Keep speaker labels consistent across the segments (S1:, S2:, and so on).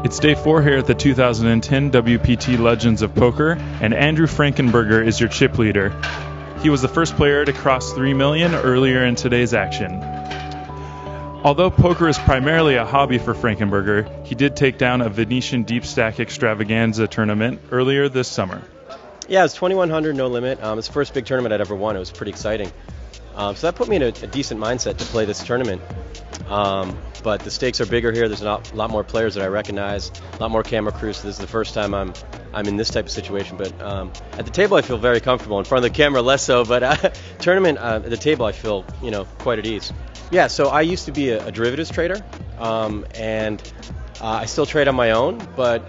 S1: It's day 4 here at the 2010 WPT Legends of Poker, and Andrew Frankenberger is your chip leader. He was the first player to cross 3 million earlier in today's action. Although poker is primarily a hobby for Frankenberger, he did take down a Venetian Deepstack extravaganza tournament earlier this summer.
S2: Yeah, it was 2,100, no limit. It's the first big tournament I'd ever won. It was pretty exciting. So that put me in a decent mindset to play this tournament. But the stakes are bigger here. There's a lot more players that I recognize, a lot more camera crews. So this is the first time I'm in this type of situation. But at the table, I feel very comfortable. In front of the camera, less so. But tournament at the table, I feel quite at ease. Yeah. So I used to be a derivatives trader, and I still trade on my own. But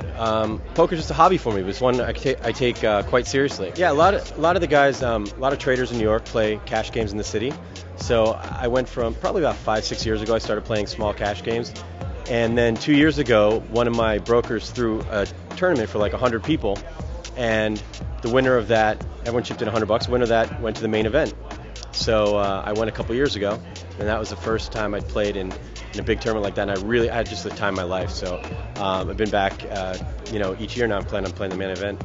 S2: poker's just a hobby for me. It's one I take quite seriously. Yeah. A lot of the guys, a lot of traders in New York play cash games in the city. So I went from probably about 5-6 years ago, I started playing small cash games. And then 2 years ago, one of my brokers threw a tournament for like 100 people. And the winner of that, everyone chipped in $100. The winner of that went to the main event. So I went a couple years ago, and that was the first time I'd played in a big tournament like that. And I had just the time of my life. So I've been back, each year now I'm planning on playing the main event.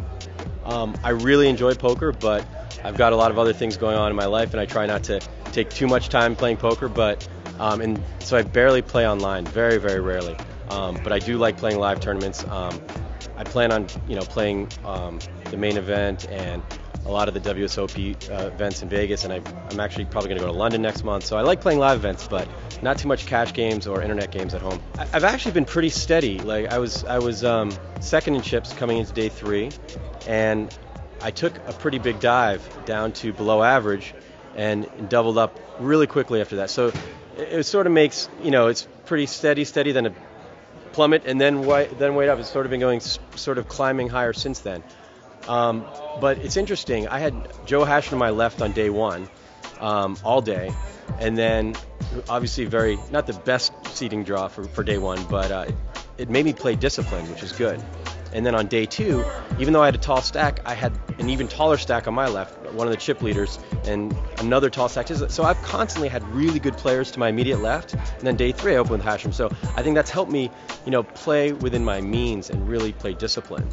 S2: I really enjoy poker, but I've got a lot of other things going on in my life, and I try not to take too much time playing poker. But and so I barely play online, very, very rarely. But I do like playing live tournaments. I plan on playing the main event and a lot of the WSOP events in Vegas, and I'm actually probably going to go to London next month. So I like playing live events, but not too much cash games or internet games at home. I've actually been pretty steady. Like I was second in chips coming into day 3, and I took a pretty big dive down to below average and doubled up really quickly after that. So it sort of makes, it's pretty steady, then a plummet, and then wait up. It's sort of been going, sort of climbing higher since then. But it's interesting. I had Joe Hachem to my left on day 1 all day, and then obviously not the best seeding draw for day 1, but it made me play discipline, which is good. And then on day 2, even though I had a tall stack, I had an even taller stack on my left, one of the chip leaders, and another tall stack. So I've constantly had really good players to my immediate left. And then day 3, I opened with Hachem. So I think that's helped me, play within my means and really play discipline.